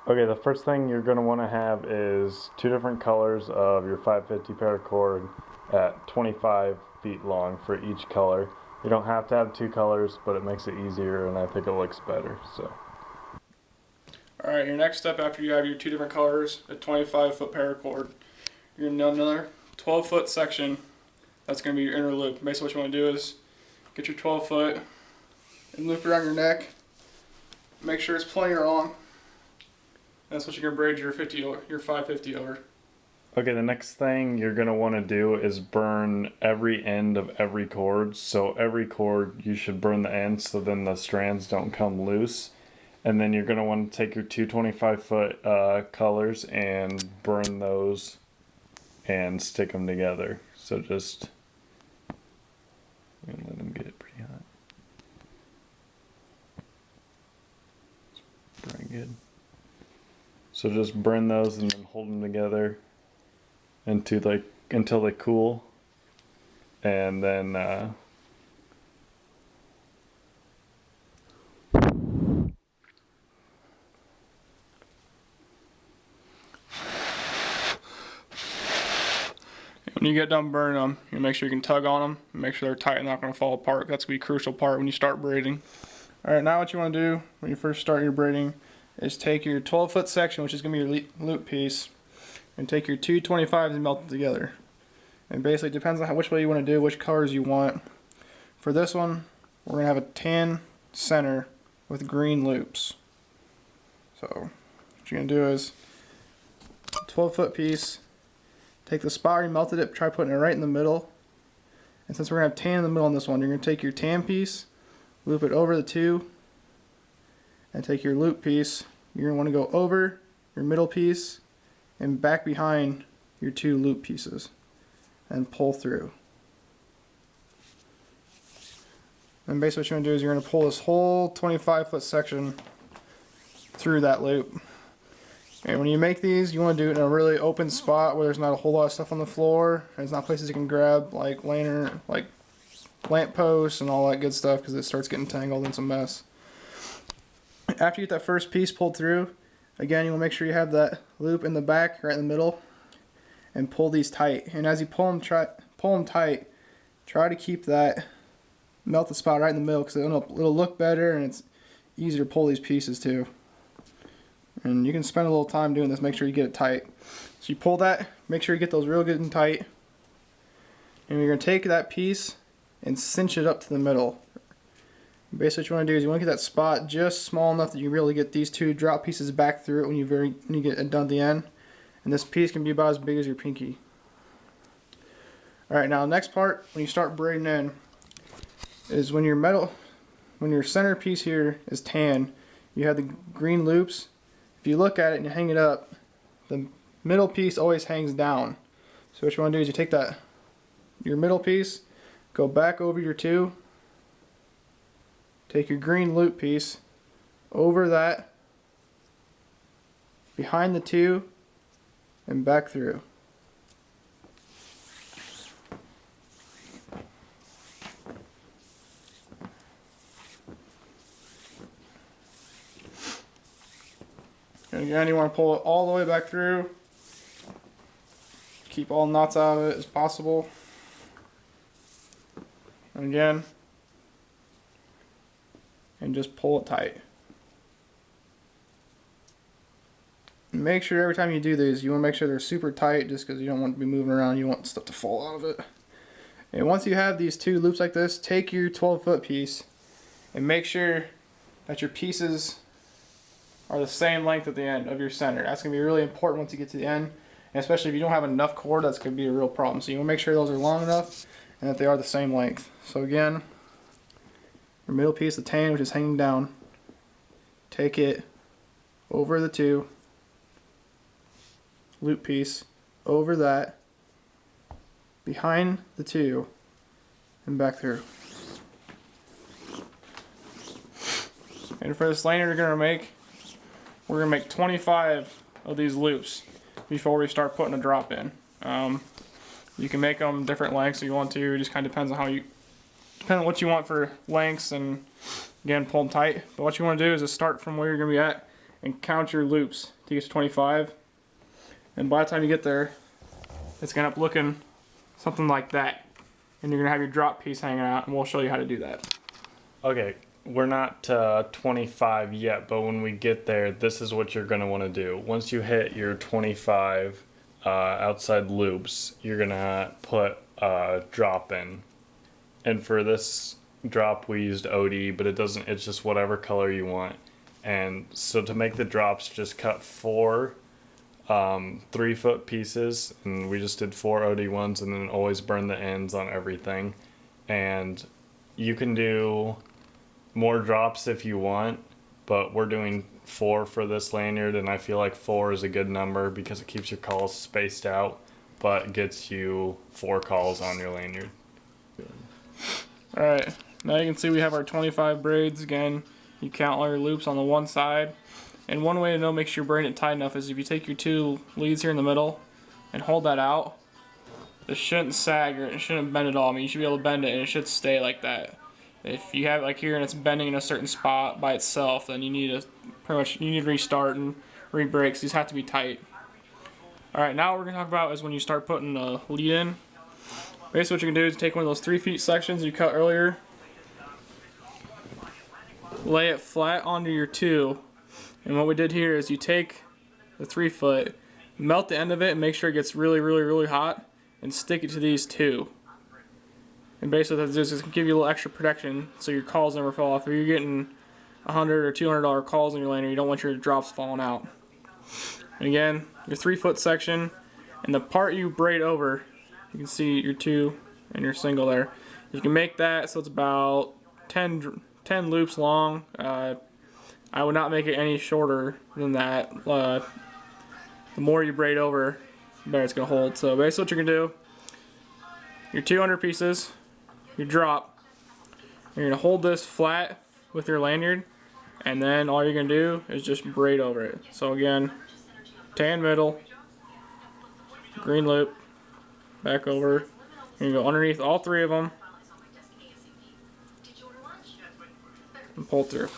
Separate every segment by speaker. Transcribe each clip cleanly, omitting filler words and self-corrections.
Speaker 1: Okay, the first thing you're going to want to have is two different colors of your 550 paracord at 25 feet long for each color. You don't have to have two colors, but it makes it easier and I think it looks better. So.
Speaker 2: Alright, your next step after you have your two different colors, a 25-foot paracord, you're going to do another 12-foot section. That's going to be your inner loop. Basically what you want to do is get your 12-foot and loop around your neck. Make sure it's plenty long. That's what you're going to braid your 550 over.
Speaker 1: Okay, the next thing you're going to want to do is burn every end of every cord. So every cord you should burn the ends so then the strands don't come loose. And then you're going to want to take your two 25-foot colors and burn those and stick them together. So just let them get pretty hot. It's pretty good. So just burn those and then hold them together until they cool, and then
Speaker 2: when you get done burning them, you make sure you can tug on them and make sure they're tight and not going to fall apart. That's going to be a crucial part when you start braiding. Alright, now what you want to do when you first start your braiding is take your 12-foot section, which is going to be your loop piece, and take your two 25s and melt them together. And basically it depends on which way you want to do, which colors you want. For this one, we're going to have a tan center with green loops. So what you're going to do is 12-foot piece, take the spot where you melted it, try putting it right in the middle. And since we're going to have tan in the middle on this one, you're going to take your tan piece, loop it over the two, and take your loop piece. You're going to want to go over your middle piece and back behind your two loop pieces and pull through. And basically what you're going to do is you're going to pull this whole 25-foot section through that loop. And when you make these, you want to do it in a really open spot where there's not a whole lot of stuff on the floor, and it's not places you can grab like lantern, like lamp posts and all that good stuff, because it starts getting tangled and it's a mess. After you get that first piece pulled through, again you want to make sure you have that loop in the back, right in the middle, and pull these tight. And as you pull them tight, try to keep that melted spot right in the middle, because it'll look better and it's easier to pull these pieces too. And you can spend a little time doing this, make sure you get it tight. So you pull that, make sure you get those real good and tight. And you're going to take that piece and cinch it up to the middle. Basically what you want to do is you want to get that spot just small enough that you really get these two drop pieces back through it when you get it done at the end. And this piece can be about as big as your pinky. Alright, now the next part, when you start braiding in, is when your center piece here is tan, you have the green loops. If you look at it and you hang it up, the middle piece always hangs down. So what you want to do is you take your middle piece, go back over your two, take your green loop piece over that, behind the two, and back through. And again, you want to pull it all the way back through. Keep all knots out of it as possible. And again, and just pull it tight. Make sure every time you do these, you want to make sure they're super tight, just because you don't want to be moving around. You want stuff to fall out of it. And once you have these two loops like this, take your 12-foot piece and make sure that your pieces are the same length at the end of your center. That's going to be really important once you get to the end. And especially if you don't have enough cord, that's going to be a real problem. So you want to make sure those are long enough and that they are the same length. So again, your middle piece, the tan, which is hanging down, take it over the two, loop piece, over that, behind the two, and back through. And for this lanyard we're going to make 25 of these loops before we start putting a drop in. You can make them different lengths if you want to. It just kind of depends on what you want for lengths, and again, pull them tight. But what you want to do is just start from where you're going to be at and count your loops to get to 25. And by the time you get there, it's gonna end up looking something like that. And you're gonna have your drop piece hanging out, and we'll show you how to do that.
Speaker 1: Okay, we're not 25 yet, but when we get there, this is what you're gonna want to do. Once you hit your 25 outside loops, you're gonna put a drop in. And for this drop, we used OD, but it's just whatever color you want. And so to make the drops, just cut 4 3-foot pieces, and we just did 4 OD ones, and then always burn the ends on everything. And you can do more drops if you want, but we're doing 4 for this lanyard, and I feel like 4 is a good number because it keeps your calls spaced out, but gets you 4 calls on your lanyard.
Speaker 2: Alright, now you can see we have our 25 braids. Again, you count all your loops on the one side. And one way to know, make sure you're braiding it tight enough, is if you take your 2 leads here in the middle and hold that out, this shouldn't sag or it shouldn't bend at all. I mean, you should be able to bend it and it should stay like that. If you have it like here and it's bending in a certain spot by itself, then you need to restart and re-braid, because these have to be tight. Alright, now what we're going to talk about is when you start putting a lead in. Basically what you can do is take one of those 3 feet sections you cut earlier, lay it flat onto your 2, and what we did here is you take the 3 foot, melt the end of it, and make sure it gets really, really, really hot, and stick it to these 2. And basically what that does is give you a little extra protection so your calls never fall off. If you're getting $100 or $200 calls in your lanyard, you don't want your drops falling out. And again, your 3 foot section, and the part you braid over, you can see your 2 and your single there. You can make that so it's about 10 loops long. I would not make it any shorter than that. The more you braid over, the better it's going to hold. So basically what you're going to do, your 200 pieces, your drop, you're going to hold this flat with your lanyard, and then all you're going to do is just braid over it. So again, tan middle, green loop, back over. You're going to go underneath all 3 of them and pull through.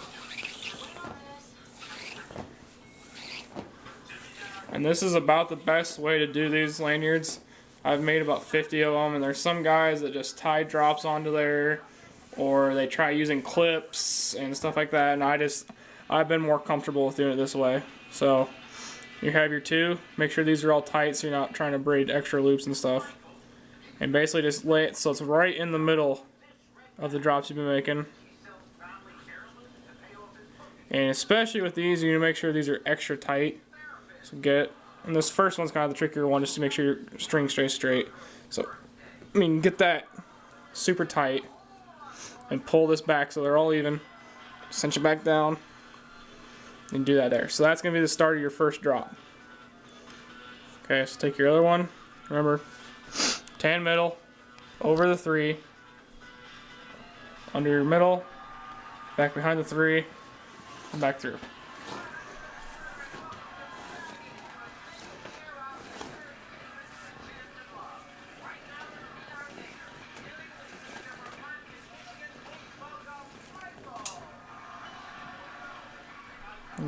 Speaker 2: And this is about the best way to do these lanyards. I've made about 50 of them, and there's some guys that just tie drops onto there, or they try using clips and stuff like that, and I've been more comfortable with doing it this way. So you have your 2, make sure these are all tight so you're not trying to braid extra loops and stuff. And basically just lay it so it's right in the middle of the drops you've been making. And especially with these, you need to make sure these are extra tight. So and this first one's kind of the trickier one, just to make sure your string stays straight. So, I mean, get that super tight and pull this back so they're all even. Cinch it back down and do that there. So that's going to be the start of your first drop. Okay, so take your other one. Remember, tan middle, over the 3, under your middle, back behind the 3, and back through.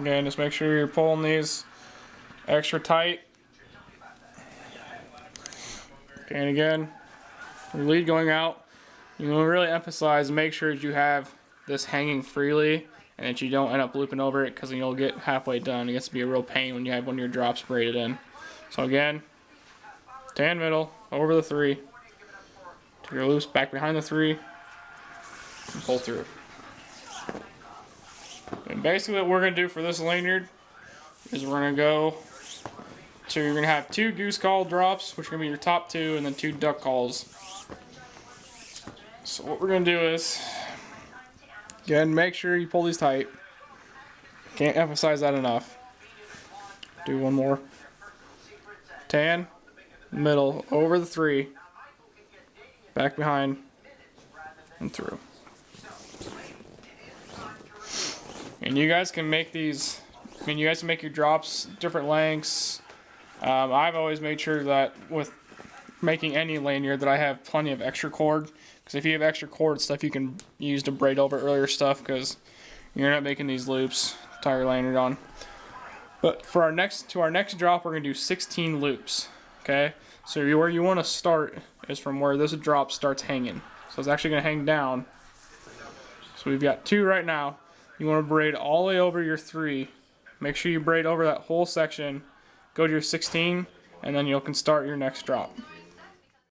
Speaker 2: Again, just make sure you're pulling these extra tight. Okay, and again, your lead going out, you want to really emphasize, make sure that you have this hanging freely and that you don't end up looping over it, because then you'll get halfway done. It gets to be a real pain when you have one of your drops braided in. So again, tan middle, over the 3, to your loops back behind the 3, and pull through. And basically what we're going to do for this lanyard is we're going to go to, you're going to have 2 goose call drops, which are going to be your top 2, and then 2 duck calls. So what we're going to do is, again, make sure you pull these tight. Can't emphasize that enough. Do one more. Tan, middle, over the 3, back behind, and through. And you guys can make these, I mean, you guys can make your drops different lengths. I've always made sure that with making any lanyard that I have plenty of extra cord. Because if you have extra cord stuff, you can use to braid over earlier stuff, because you're not making these loops, tie your lanyard on. But for our next drop, we're gonna do 16 loops. Okay, so where you want to start is from where this drop starts hanging. So it's actually gonna hang down. So we've got 2 right now. You want to braid all the way over your 3. Make sure you braid over that whole section. Go to your 16, and then you can start your next drop.